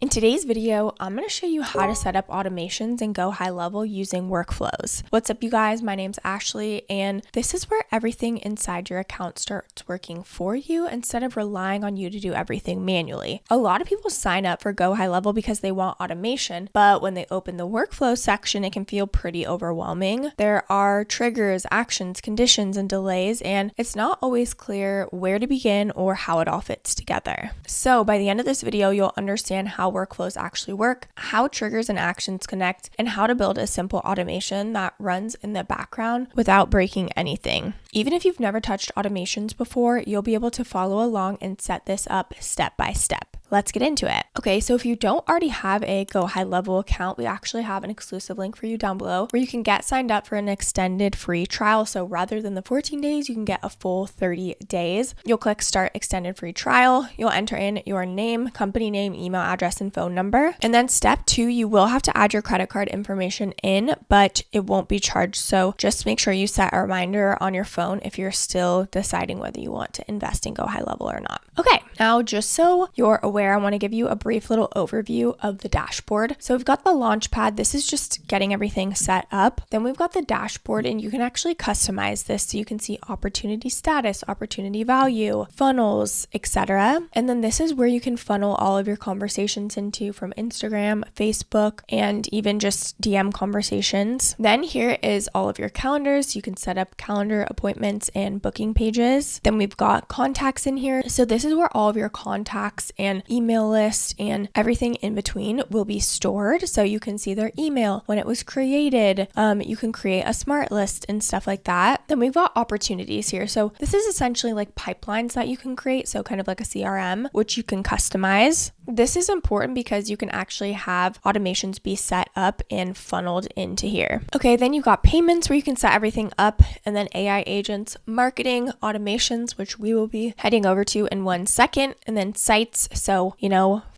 In today's video, I'm going to show you how to set up automations in GoHighLevel using workflows. What's up, you guys? My name's Ashley, and this is where everything inside your account starts working for you instead of relying on you to do everything manually. A lot of people sign up for GoHighLevel because they want automation, but when they open the workflow section, it can feel pretty overwhelming. There are triggers, actions, conditions, and delays, and it's not always clear where to begin or how it all fits together. So by the end of this video, you'll understand how workflows actually work, how triggers and actions connect, and how to build a simple automation that runs in the background without breaking anything. Even if you've never touched automations before, you'll be able to follow along and set this up step by step. Let's get into it. Okay, so if you don't already have a GoHighLevel account, we actually have an exclusive link for you down below where you can get signed up for an extended free trial. So rather than the 14 days, you can get a full 30 days. You'll click start extended free trial. You'll enter in your name, company name, email address, and phone number. And then step 2, you will have to add your credit card information in, but it won't be charged. So just make sure you set a reminder on your phone if you're still deciding whether you want to invest in GoHighLevel or not. Okay, now just so you're aware, I want to give you a brief little overview of the dashboard. So we've got the launch pad. This is just getting everything set up. Then we've got the dashboard, and you can actually customize this so you can see opportunity status, opportunity value, funnels, etc. And then this is where you can funnel all of your conversations into from Instagram, Facebook, and even just DM conversations. Then here is all of your calendars. You can set up calendar appointments and booking pages. Then we've got contacts in here. So this is where all of your contacts and email list and everything in between will be stored. So you can see their email, when it was created. You can create a smart list and stuff like that. Then we've got opportunities here. So this is essentially like pipelines that you can create. So kind of like a CRM, which you can customize. This is important because you can actually have automations be set up and funneled into here. Okay, then you've got payments where you can set everything up, and then AI agents, marketing, automations, which we will be heading over to in 1 second, and then sites. So,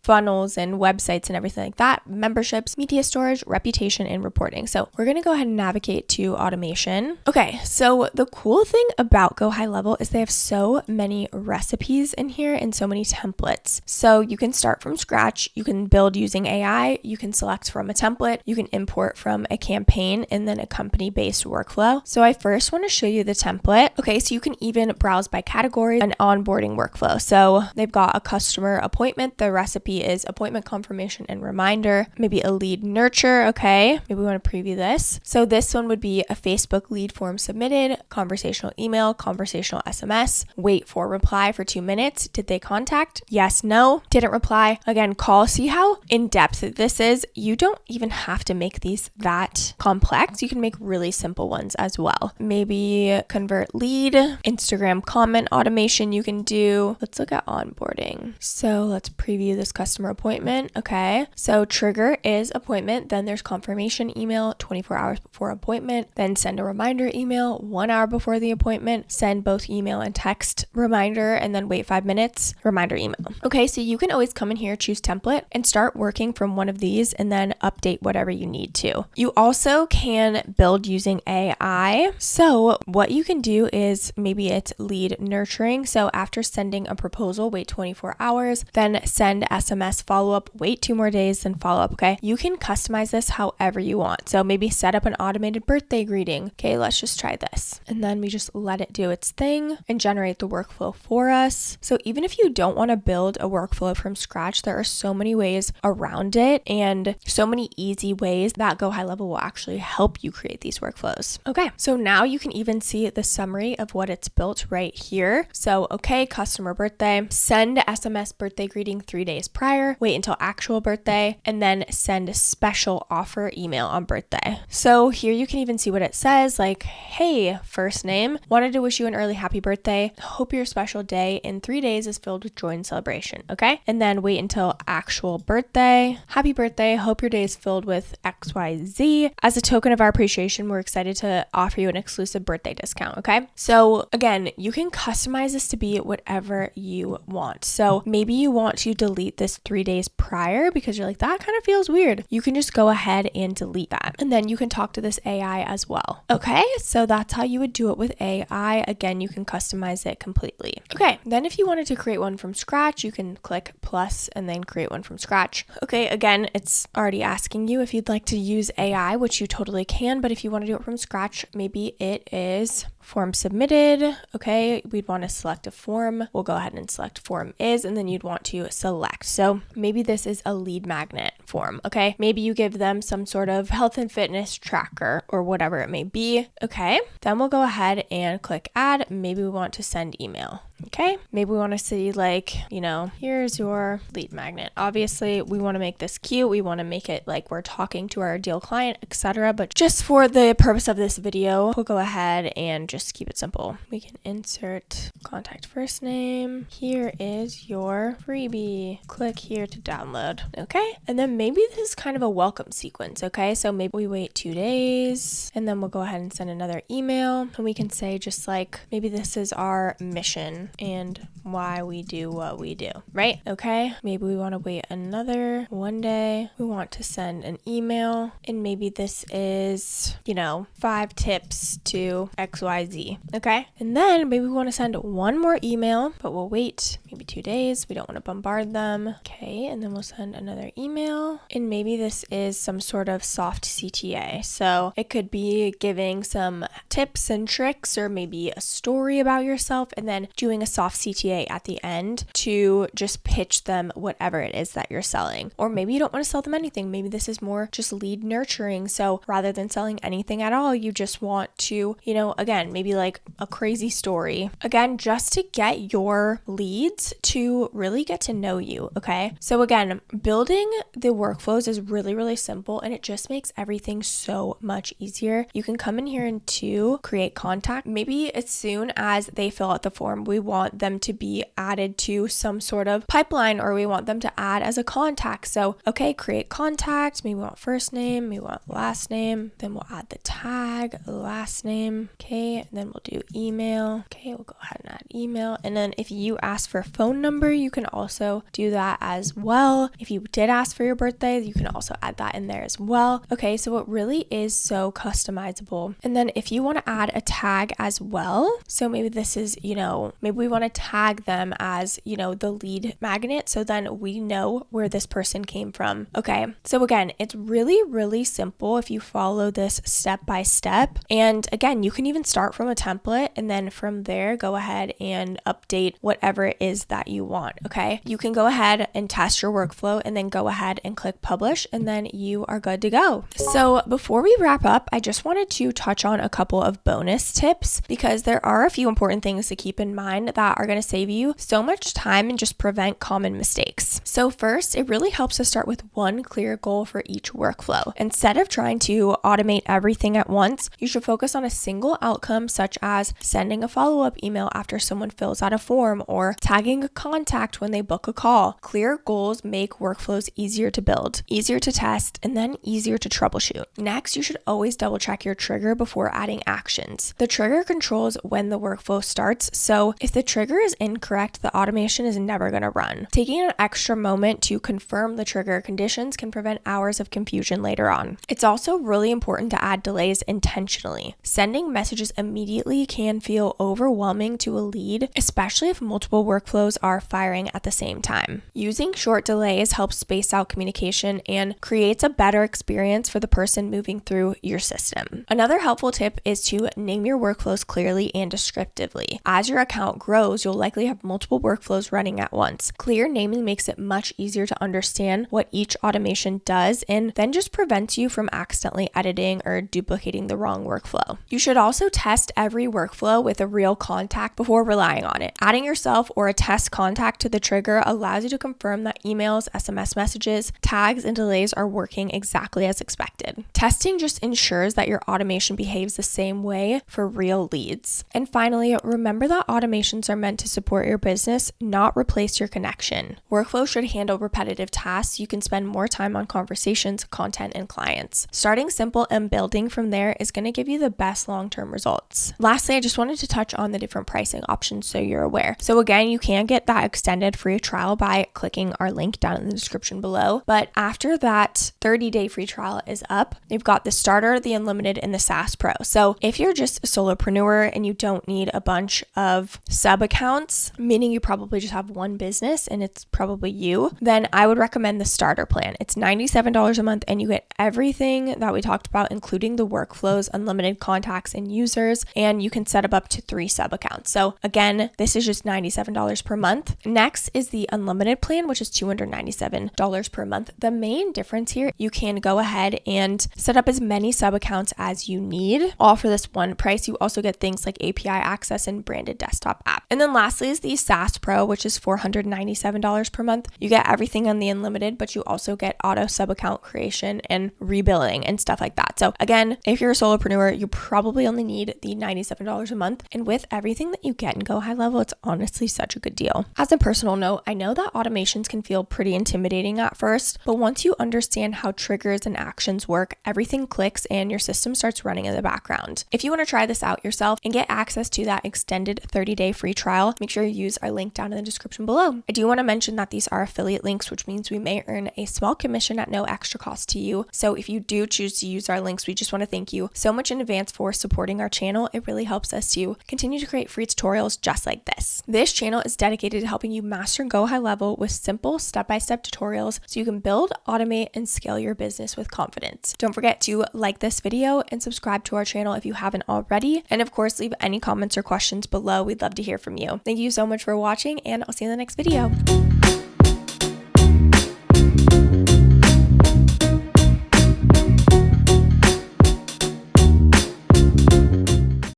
funnels and websites and everything like that, memberships, media storage, reputation, and reporting. So we're going to go ahead and navigate to automation. Okay, so the cool thing about GoHighLevel is they have so many recipes in here and so many templates. So you can start from scratch, you can build using AI, you can select from a template, you can import from a campaign, and then a company-based workflow. So I first want to show you the template. Okay, so you can even browse by category and onboarding workflow. So they've got a customer appointment. The recipe is appointment confirmation and reminder, maybe a lead nurture. Okay, maybe we want to preview this. So this one would be a Facebook lead form submitted, conversational email, conversational SMS, wait for reply for 2 minutes. Did they contact? Yes, no, didn't reply. Again, call. See how in depth this is? You don't even have to make these that complex. You can make really simple ones as well. Maybe convert lead, Instagram comment automation you can do. Let's look at onboarding. So let's preview this customer appointment. Okay, so trigger is appointment, then there's confirmation email 24 hours before appointment, then send a reminder email 1 hour before the appointment, send both email and text reminder, and then wait 5 minutes, reminder email. Okay, so you can always come in here, choose template, and start working from one of these and then update whatever you need to. You also can build using AI. So what you can do is maybe it's lead nurturing. So after sending a proposal, wait 24 hours, then send SMS follow-up, wait 2 more days, then follow-up. Okay, you can customize this however you want. So maybe set up an automated birthday greeting. Okay, let's just try this. And then we just let it do its thing and generate the workflow for us. So even if you don't want to build a workflow from scratch, there are so many ways around it and so many easy ways that GoHighLevel will actually help you create these workflows. Okay, so now you can even see the summary of what it's built right here. So, okay, customer birthday, send SMS birthday greeting 3 days prior, wait until actual birthday, and then send a special offer email on birthday. So here you can even see what it says, like, hey, first name, wanted to wish you an early happy birthday. Hope your special day in 3 days is filled with joy and celebration. Okay, and then wait until actual birthday. Happy birthday. Hope your day is filled with XYZ. As a token of our appreciation, we're excited to offer you an exclusive birthday discount. Okay, so again, you can customize this to be whatever you want. So maybe you want to delete this this 3 days prior because you're like, that kind of feels weird, you can just go ahead and delete that. And then you can talk to this AI as well. Okay, so that's how you would do it with AI. Again, you can customize it completely. Okay, then if you wanted to create one from scratch, you can click plus and then create one from scratch. Okay, again, it's already asking you if you'd like to use AI, which you totally can, but if you want to do it from scratch, maybe it is form submitted. Okay, we'd want to select a form. We'll go ahead and select form is, and then you'd want to select. So maybe this is a lead magnet form. Okay, maybe you give them some sort of health and fitness tracker or whatever it may be. Okay, then we'll go ahead and click add. Maybe we want to send email. Okay, maybe we want to see like, here's your lead magnet. Obviously, we want to make this cute. We want to make it like we're talking to our ideal client, etc. But just for the purpose of this video, we'll go ahead and just keep it simple. We can insert contact first name. Here is your freebie. Click here to download. Okay, and then maybe this is kind of a welcome sequence. Okay, so maybe we wait 2 days and then we'll go ahead and send another email, and we can say just like, maybe this is our mission and why we do what we do, right? Okay, maybe we want to wait another 1 day. We want to send an email, and maybe this is 5 tips to XYZ. Okay, and then maybe we want to send one more email, but we'll wait maybe 2 days. We don't want to bombard them. Okay, and then we'll send another email, and maybe this is some sort of soft CTA. So it could be giving some tips and tricks, or maybe a story about yourself, and then doing a soft CTA at the end to just pitch them whatever it is that you're selling. Or maybe you don't want to sell them anything. Maybe this is more just lead nurturing. So rather than selling anything at all, you just want to, again, maybe like a crazy story. Again, just to get your leads to really get to know you. Okay. So again, building the workflows is really, really simple, and it just makes everything so much easier. You can come in here and to create contact. Maybe as soon as they fill out the form, we want them to be added to some sort of pipeline, or we want them to add as a contact. So, okay, create contact. Maybe we want first name, maybe we want last name. Then we'll add the tag, last name. Okay, and then we'll do email. Okay, we'll go ahead and add email. And then if you ask for phone number, you can also do that as well. If you did ask for your birthday, you can also add that in there as well. Okay, so it really is so customizable. And then if you want to add a tag as well, so maybe this is, maybe we want to tag them as, the lead magnet, so then we know where this person came from. Okay, so again, it's really, really simple if you follow this step by step. And again, you can even start from a template, and then from there, go ahead and update whatever it is that you want. Okay, you can go ahead and test your workflow, and then go ahead and click publish, and then you are good to go. So before we wrap up, I just wanted to touch on a couple of bonus tips, because there are a few important things to keep in mind that are going to save you so much time and just prevent common mistakes. So first, it really helps to start with one clear goal for each workflow. Instead of trying to automate everything at once, you should focus on a single outcome, such as sending a follow-up email after someone fills out a form, or tagging a contact when they book a call. Clear goals make workflows easier to build, easier to test, and then easier to troubleshoot. Next, you should always double check your trigger before adding actions. The trigger controls when the workflow starts, so if the trigger is incorrect, the automation is never going to run. Taking an extra moment to confirm the trigger conditions can prevent hours of confusion later on. It's also really important to add delays intentionally. Sending messages immediately can feel overwhelming to a lead, especially if multiple workflows are firing at the same time. Using short delays helps space out communication and creates a better experience for the person moving through your system. Another helpful tip is to name your workflows clearly and descriptively. As your account grows, you'll likely have multiple workflows running at once. Clear naming makes it much easier to understand what each automation does, and then just prevents you from accidentally editing or duplicating the wrong workflow. You should also test every workflow with a real contact before relying on it. Adding yourself or a test contact to the trigger allows you to confirm that emails, SMS messages, tags, and delays are working exactly as expected. Testing just ensures that your automation behaves the same way for real leads. And finally, remember that automation automations are meant to support your business, not replace your connection. Workflow should handle repetitive tasks. You can spend more time on conversations, content, and clients. Starting simple and building from there is going to give you the best long-term results. Lastly, I just wanted to touch on the different pricing options so you're aware. So again, you can get that extended free trial by clicking our link down in the description below. But after that 30-day free trial is up, you've got the starter, the unlimited, and the SaaS Pro. So if you're just a solopreneur and you don't need a bunch of sub accounts, meaning you probably just have one business and it's probably you, then I would recommend the starter plan. It's $97 a month and you get everything that we talked about, including the workflows, unlimited contacts and users, and you can set up to 3 sub accounts. So again, this is just $97 per month. Next is the unlimited plan, which is $297 per month. The main difference here, you can go ahead and set up as many sub accounts as you need, all for this one price. You also get things like API access and branded desktop app. And then lastly is the SaaS Pro, which is $497 per month. You get everything on the unlimited, but you also get auto sub account creation and rebilling and stuff like that. So again, if you're a solopreneur, you probably only need the $97 a month. And with everything that you get in GoHighLevel, it's honestly such a good deal. As a personal note, I know that automations can feel pretty intimidating at first, but once you understand how triggers and actions work, everything clicks and your system starts running in the background. If you want to try this out yourself and get access to that extended 30-day free trial, make sure you use our link down in the description below. I do want to mention that these are affiliate links, which means we may earn a small commission at no extra cost to you. So if you do choose to use our links, we just want to thank you so much in advance for supporting our channel. It really helps us to continue to create free tutorials just like this. This channel is dedicated to helping you master GoHighLevel with simple step-by-step tutorials so you can build, automate, and scale your business with confidence. Don't forget to like this video and subscribe to our channel if you haven't already. And of course, leave any comments or questions below. We'd love to hear from you. Thank you so much for watching, and I'll see you in the next video.